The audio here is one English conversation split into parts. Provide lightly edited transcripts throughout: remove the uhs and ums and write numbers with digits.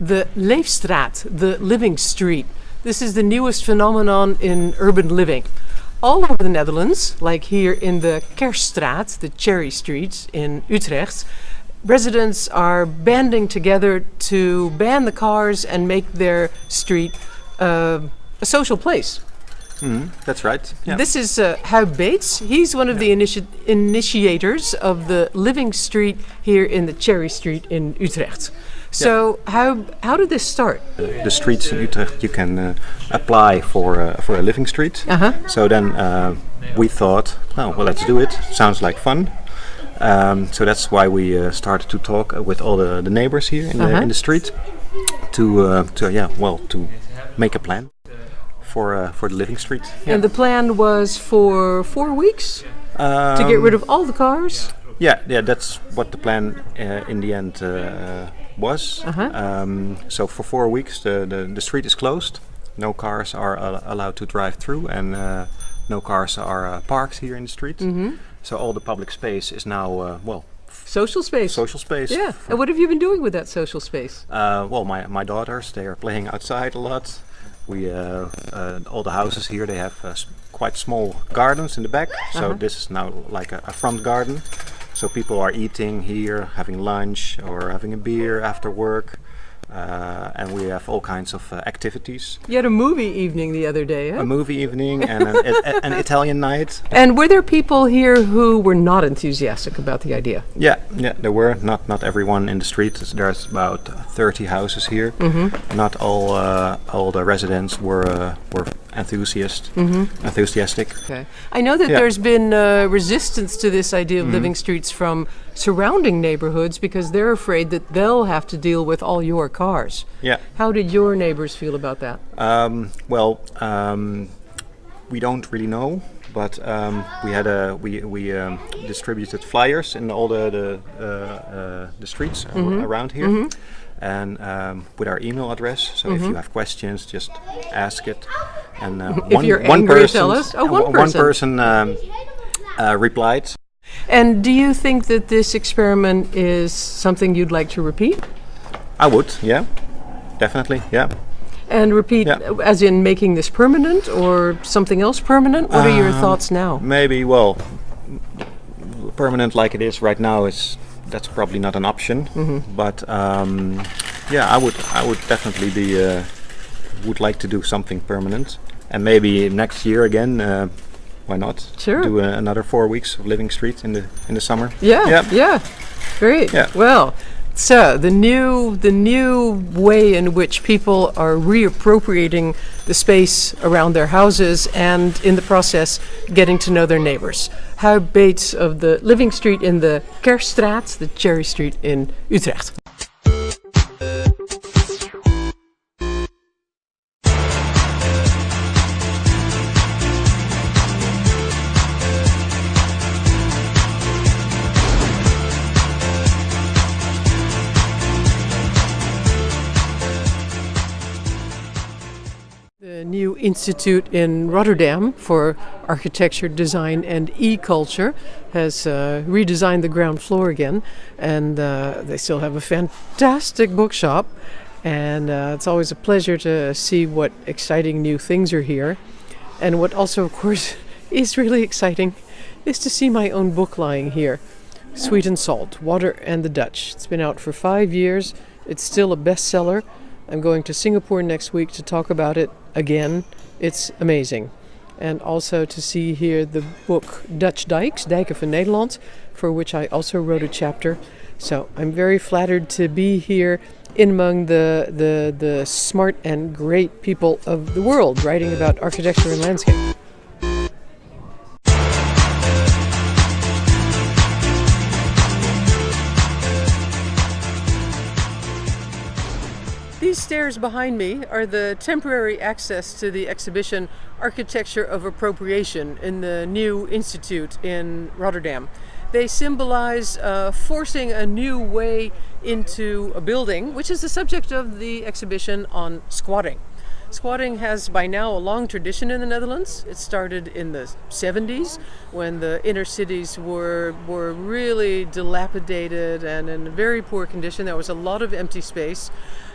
the leefstraat, the living street. This is the newest phenomenon in urban living. All over the Netherlands, like here in the Kersstraat, the Cherry Street in Utrecht, residents are banding together to ban the cars and make their street a social place. That's right. Yeah. This is Huib Bates. He's one of the initiators of the living street here in the Cherry Street in Utrecht. So how did this start? The streets in Utrecht you can apply for a living street. So then we thought, well, let's do it. Sounds like fun. So that's why we started to talk with all the neighbors here in the street to make a plan for the living street. And the plan was for 4 weeks to get rid of all the cars. Yeah, that's what the plan in the end was. So for 4 weeks the street is closed. No cars are allowed to drive through, and no cars are parked here in the street. So all the public space is now social space. Social space. Yeah. And what have you been doing with that social space? My daughters, they are playing outside a lot. We all the houses here, they have quite small gardens in the back. So this is now like a front garden. So people are eating here, having lunch or having a beer after work. And we have all kinds of activities. You had a movie evening the other day, huh? A movie evening and an Italian night. And were there people here who were not enthusiastic about the idea? Yeah, there were. Not everyone in the street. There's about 30 houses here. Not all the residents were enthusiastic. Okay. I know that there's been resistance to this idea of living streets from surrounding neighborhoods because they're afraid that they'll have to deal with all your cars. Yeah. How did your neighbors feel about that? We don't really know, but we distributed flyers in all the streets around here, and with our email address. So if you have questions, just ask it. And if you're angry, tell us. One person replied. And do you think that this experiment is something you'd like to repeat? I would, yeah, definitely, yeah. And repeat as in making this permanent or something else permanent? What are your thoughts now? Maybe, permanent like it is right now that's probably not an option. But I would definitely would like to do something permanent, and maybe next year again. Why not? Sure. Do another 4 weeks of living street in the summer. Yeah. Great. Yeah. Well, so the new way in which people are reappropriating the space around their houses and in the process getting to know their neighbors. Huib Bates of the living street in the Kersstraat, the Cherry Street in Utrecht. The new institute in Rotterdam for architecture, design and e-culture has redesigned the ground floor again, and they still have a fantastic bookshop, and it's always a pleasure to see what exciting new things are here. And what also, of course, is really exciting is to see my own book lying here, Sweet and Salt, Water and the Dutch. It's been out for 5 years. It's still a bestseller. I'm going to Singapore next week to talk about it again. It's amazing. And also to see here the book Dutch Dijks, Dijken van Nederland, for which I also wrote a chapter. So I'm very flattered to be here in among the smart and great people of the world writing about architecture and landscape. These stairs behind me are the temporary access to the exhibition Architecture of Appropriation in the new institute in Rotterdam. They symbolize forcing a new way into a building, which is the subject of the exhibition on squatting. Squatting has by now a long tradition in the Netherlands. It started in the 70s when the inner cities were really dilapidated and in very poor condition. There was a lot of empty space.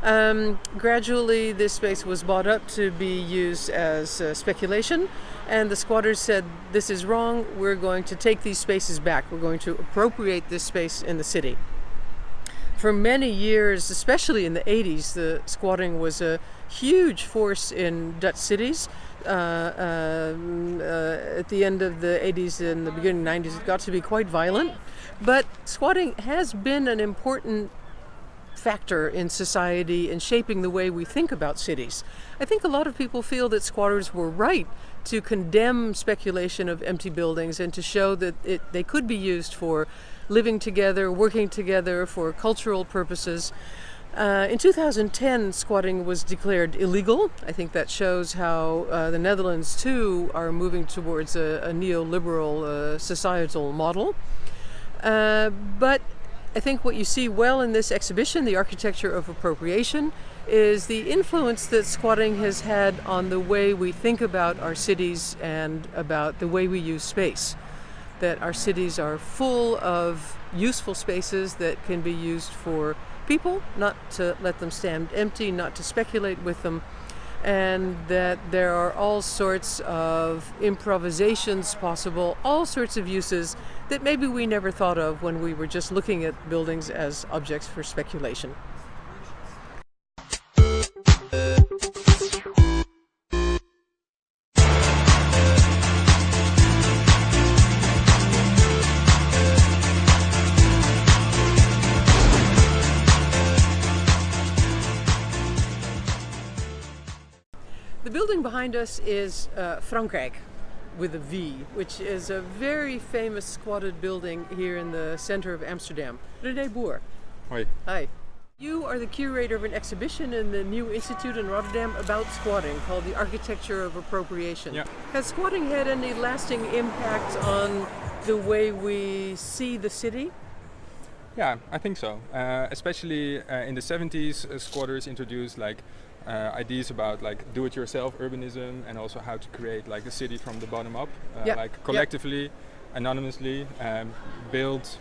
Gradually, this space was bought up to be used as speculation, and the squatters said, this is wrong, we're going to take these spaces back, we're going to appropriate this space in the city. For many years, especially in the 80s, the squatting was a huge force in Dutch cities. At the end of the 80s and the beginning of the 90s, it got to be quite violent. But squatting has been an important factor in society in shaping the way we think about cities. I think a lot of people feel that squatters were right to condemn speculation of empty buildings and to show that they could be used for living together, working together, for cultural purposes. In 2010, squatting was declared illegal. I think that shows how the Netherlands, too, are moving towards a neoliberal societal model. But I think what you see well in this exhibition, the architecture of appropriation, is the influence that squatting has had on the way we think about our cities and about the way we use space. That our cities are full of useful spaces that can be used for people, not to let them stand empty, not to speculate with them, and that there are all sorts of improvisations possible, all sorts of uses that maybe we never thought of when we were just looking at buildings as objects for speculation. The building behind us is Frankrijk with a V, which is a very famous squatted building here in the center of Amsterdam. René Boer. Hoi. Hi. You are the curator of an exhibition in the new institute in Rotterdam about squatting called The Architecture of Appropriation. Yeah. Has squatting had any lasting impact on the way we see the city? Yeah, I think so. Especially in the 70s, squatters introduced ideas about do-it-yourself urbanism and also how to create a city from the bottom up, collectively, anonymously, build,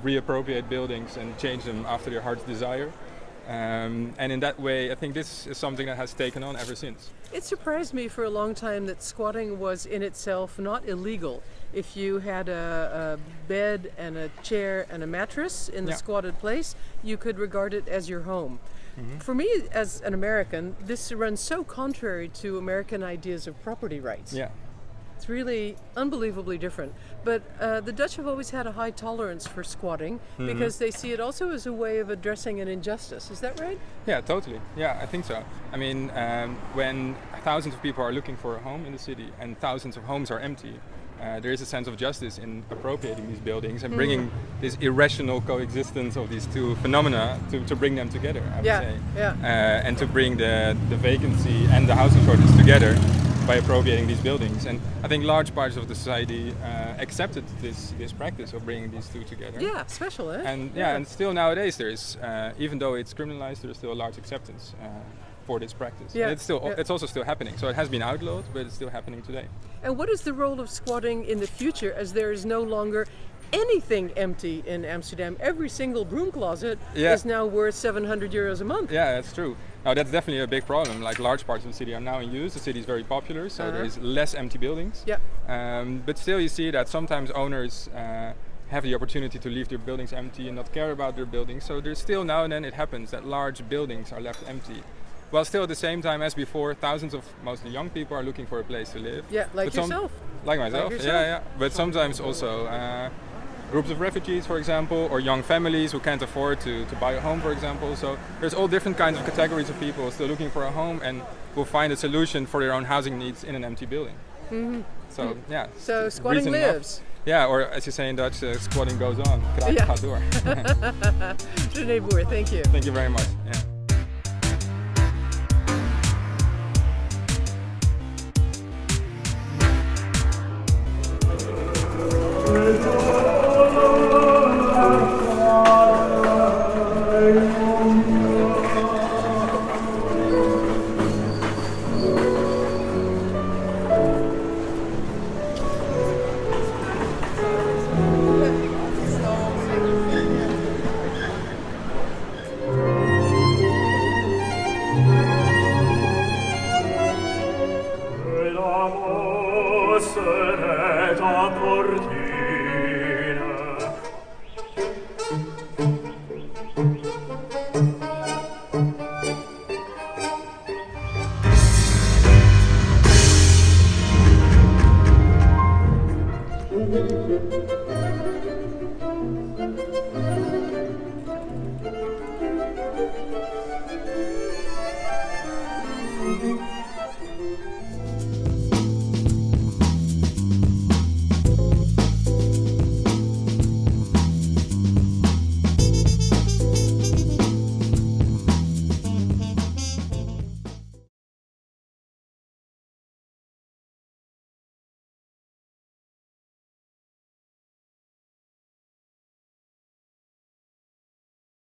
reappropriate buildings and change them after their heart's desire. And in that way, I think this is something that has taken on ever since. It surprised me for a long time that squatting was in itself not illegal. If you had a bed and a chair and a mattress in the squatted place, you could regard it as your home. Mm-hmm. For me, as an American, this runs so contrary to American ideas of property rights. Yeah. It's really unbelievably different. But the Dutch have always had a high tolerance for squatting because they see it also as a way of addressing an injustice. Is that right? Yeah, totally. Yeah, I think so. I mean, when thousands of people are looking for a home in the city and thousands of homes are empty, there is a sense of justice in appropriating these buildings and bringing this irrational coexistence of these two phenomena to bring them together, I would say. Yeah. And to bring the vacancy and the housing shortage together by appropriating these buildings. And I think large parts of the society accepted this practice of bringing these two together. Yeah, special, eh? And and still nowadays there is, even though it's criminalized, there is still a large acceptance for this practice. Yeah. And it's also still happening. So it has been outlawed, but it's still happening today. And what is the role of squatting in the future, as there is no longer anything empty in Amsterdam? Every single broom closet is now worth €700 a month. Yeah, that's true. Now that's definitely a big problem. Large parts of the city are now in use. The city is very popular, so there is less empty buildings. Yeah. But still, you see that sometimes owners have the opportunity to leave their buildings empty and not care about their buildings. So there's still now and then it happens that large buildings are left empty. While still at the same time as before, thousands of mostly young people are looking for a place to live. Yeah, like yourself. Like myself, yeah. But sometimes also groups of refugees, for example, or young families who can't afford to buy a home, for example. So there's all different kinds of categories of people still looking for a home and will find a solution for their own housing needs in an empty building. Mm-hmm. So, yeah. So squatting lives. Yeah, or as you say in Dutch, squatting goes on. Kraken gaat door. René Boer, thank you. Thank you very much. Yeah.